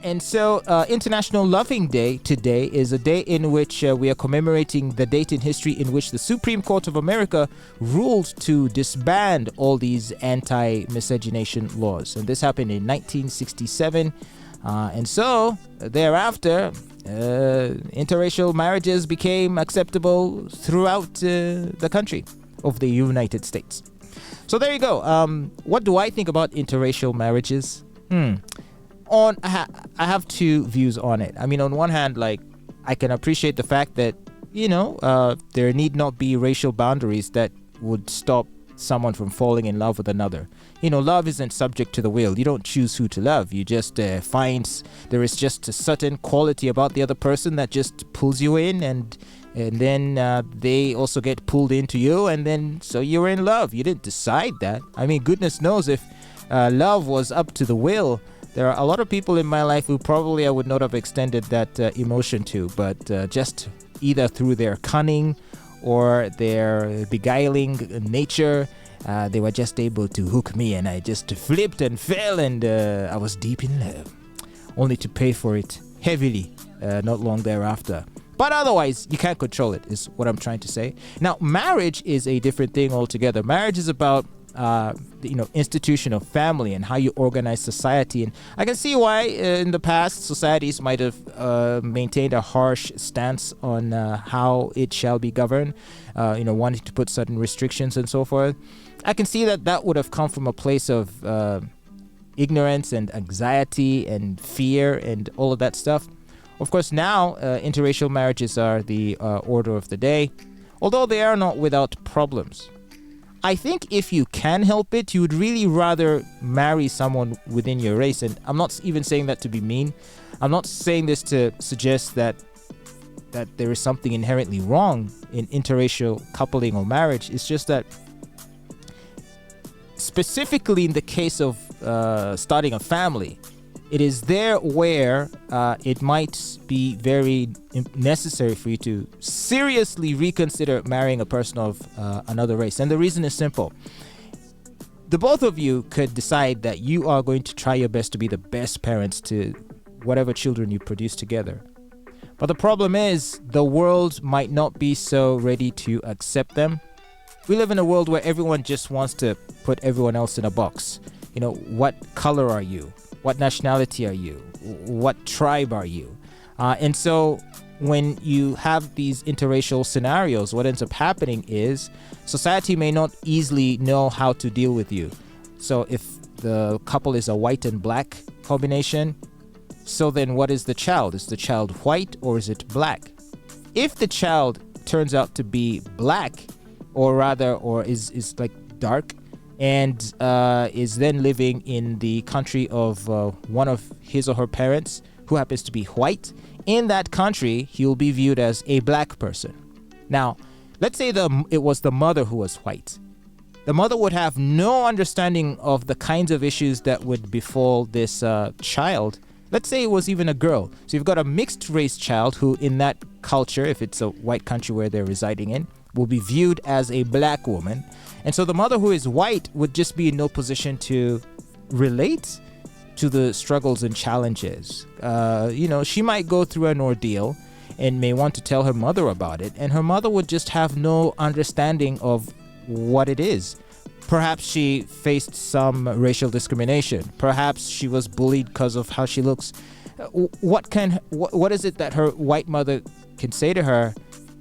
International Loving Day today is a day in which we are commemorating the date in history in which the Supreme Court of America ruled to disband all these anti-miscegenation laws. And this happened in 1967. Thereafter, interracial marriages became acceptable throughout the country of the United States. So there you go. What do I think about interracial marriages? I have two views on it. I mean, on one hand, like, I can appreciate the fact that, there need not be racial boundaries that would stop someone from falling in love with another. Love isn't subject to the will. You don't choose who to love. You just find there is just a certain quality about the other person that just pulls you in, and then they also get pulled into you, and then so you're in love. You didn't decide that. I mean, goodness knows if love was up to the will, there are a lot of people in my life who probably I would not have extended that emotion to, but just either through their cunning or their beguiling nature, they were just able to hook me, and I just flipped and fell, and I was deep in love, only to pay for it heavily not long thereafter. But otherwise, you can't control it, is what I'm trying to say. Now, marriage is a different thing altogether. Marriage is about the institution of family and how you organize society. And I can see why in the past societies might have maintained a harsh stance on how it shall be governed, wanting to put certain restrictions and so forth. I can see that would have come from a place of ignorance and anxiety and fear and all of that stuff. Of course, now interracial marriages are the order of the day, although they are not without problems. I think if you can help it, you would really rather marry someone within your race. And I'm not even saying that to be mean. I'm not saying this to suggest that there is something inherently wrong in interracial coupling or marriage. It's just that specifically in the case of starting a family, it is there where it might be very necessary for you to seriously reconsider marrying a person of another race. And the reason is simple. The both of you could decide that you are going to try your best to be the best parents to whatever children you produce together. But the problem is the world might not be so ready to accept them. We live in a world where everyone just wants to put everyone else in a box. What color are you? What nationality are you? What tribe are you? And so when you have these interracial scenarios, what ends up happening is society may not easily know how to deal with you. So if the couple is a white and black combination, so then what is the child? Is the child white or is it black? If the child turns out to be black, or is like dark, and is then living in the country of one of his or her parents who happens to be white, in that country, he'll be viewed as a black person. Now, let's say it was the mother who was white. The mother would have no understanding of the kinds of issues that would befall this child. Let's say it was even a girl. So you've got a mixed race child who in that culture, if it's a white country where they're residing in, will be viewed as a black woman. And so the mother who is white would just be in no position to relate to the struggles and challenges. She might go through an ordeal and may want to tell her mother about it, and her mother would just have no understanding of what it is. Perhaps she faced some racial discrimination. Perhaps she was bullied because of how she looks. What is it that her white mother can say to her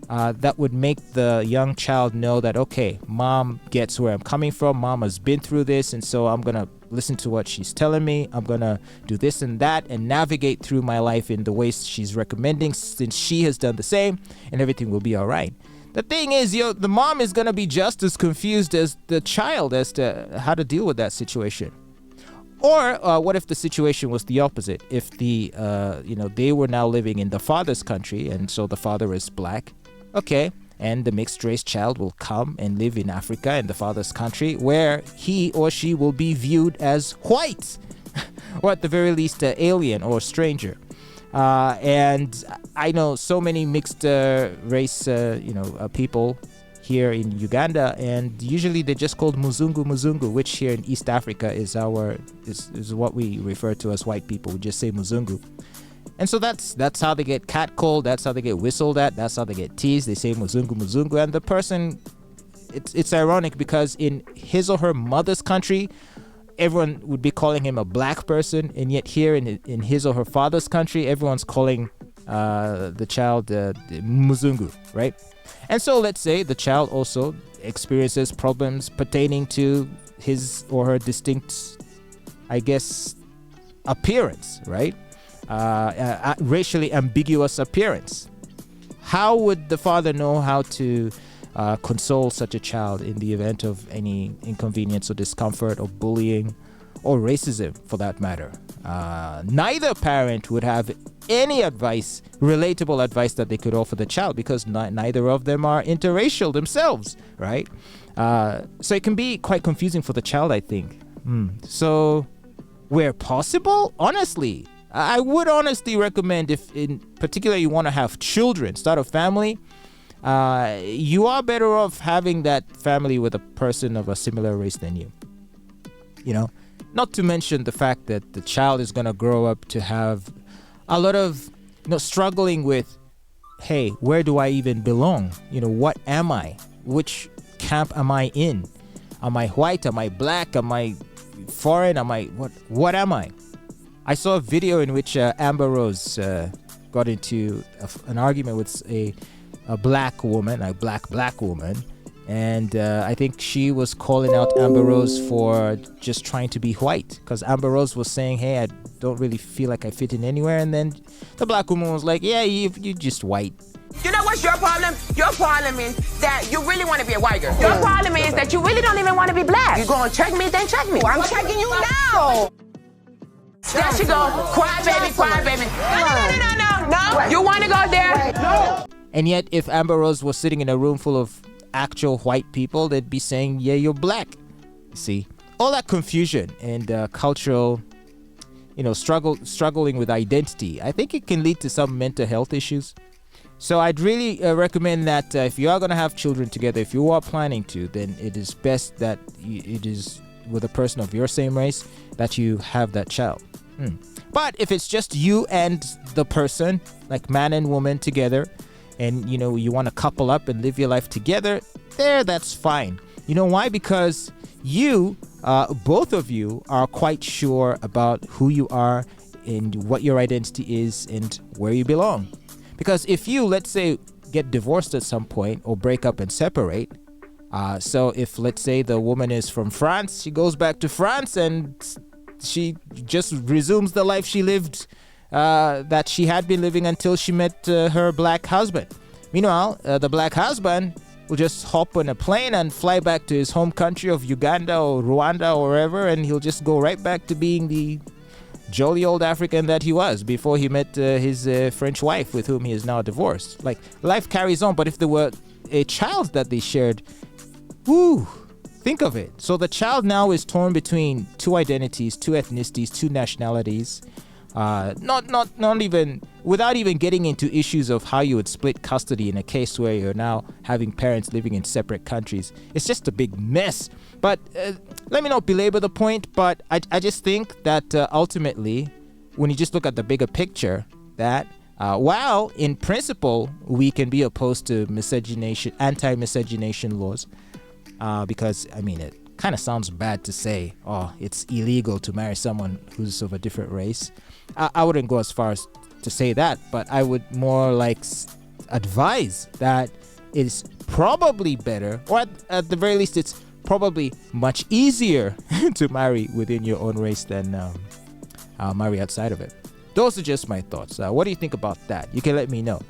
that would make the young child know that, okay, mom gets where I'm coming from, mom has been through this, and so I'm going to listen to what she's telling me, I'm going to do this and that, and navigate through my life in the ways she's recommending, since she has done the same, and everything will be all right. The thing is, the mom is going to be just as confused as the child as to how to deal with that situation. Or what if the situation was the opposite? If they were now living in the father's country, and so the father is black, okay, and the mixed race child will come and live in Africa in the father's country, where he or she will be viewed as white, or at the very least alien or stranger. And I know so many mixed race people here in Uganda, and usually they're just called Muzungu Muzungu, which here in East Africa is what we refer to as white people. We just say Muzungu. And so that's how they get catcalled, that's how they get whistled at, that's how they get teased. They say Muzungu Muzungu, and the person, it's ironic because in his or her mother's country, everyone would be calling him a black person, and yet here in his or her father's country, everyone's calling the child Muzungu, right? And so let's say the child also experiences problems pertaining to his or her distinct, I guess, appearance, right? Racially ambiguous appearance. How would the father know how to console such a child in the event of any inconvenience or discomfort or bullying or racism, for that matter? Neither parent would have any advice, relatable advice that they could offer the child, because neither of them are interracial themselves, right? So it can be quite confusing for the child, I think. So where possible, honestly, I would honestly recommend, if in particular you want to have children, start a family, you are better off having that family with a person of a similar race than you. You know, not to mention the fact that the child is going to grow up to have a lot of, struggling with, hey, where do I even belong? What am I? Which camp am I in? Am I white? Am I black? Am I foreign? What am I? I saw a video in which Amber Rose got into an argument with a black woman, a black woman, and I think she was calling out Amber Rose for just trying to be white, because Amber Rose was saying, hey, I don't really feel like I fit in anywhere, and then the black woman was like, yeah, you're just white. You know what's your problem? Your problem is that you really want to be a white girl. Your problem is that you really don't even want to be black. You gonna check me, then check me. Well, I'm checking you now. There she go. Cry, baby, cry, baby. No. You want to go there? No. And yet, if Amber Rose was sitting in a room full of actual white people, they'd be saying, yeah, you're black. See, all that confusion and cultural, struggling with identity, I think it can lead to some mental health issues. So I'd really recommend that if you are going to have children together, if you are planning to, then it is best that it is with a person of your same race that you have that child. But if it's just you and the person, like man and woman together, and you want to couple up and live your life together, that's fine. You know why? Because you, both of you, are quite sure about who you are and what your identity is and where you belong. Because if you, let's say, get divorced at some point or break up and separate, so if, let's say, the woman is from France, she goes back to France and she just resumes the life she lived, that she had been living until she met her black husband. Meanwhile, the black husband will just hop on a plane and fly back to his home country of Uganda or Rwanda or wherever, and he'll just go right back to being the jolly old African that he was before he met his French wife, with whom he is now divorced. Like, life carries on, but if there were a child that they shared, think of it. So the child now is torn between two identities, two ethnicities, two nationalities. Not even, without even getting into issues of how you would split custody in a case where you're now having parents living in separate countries. It's just a big mess. But let me not belabor the point, but I just think that ultimately, when you just look at the bigger picture, that while in principle we can be opposed to anti-miscegenation laws, because it kind of sounds bad to say, it's illegal to marry someone who's of a different race. I wouldn't go as far as to say that, but I would more like advise that it's probably better, or at the very least, it's probably much easier to marry within your own race than marry outside of it. Those are just my thoughts. What do you think about that? You can let me know.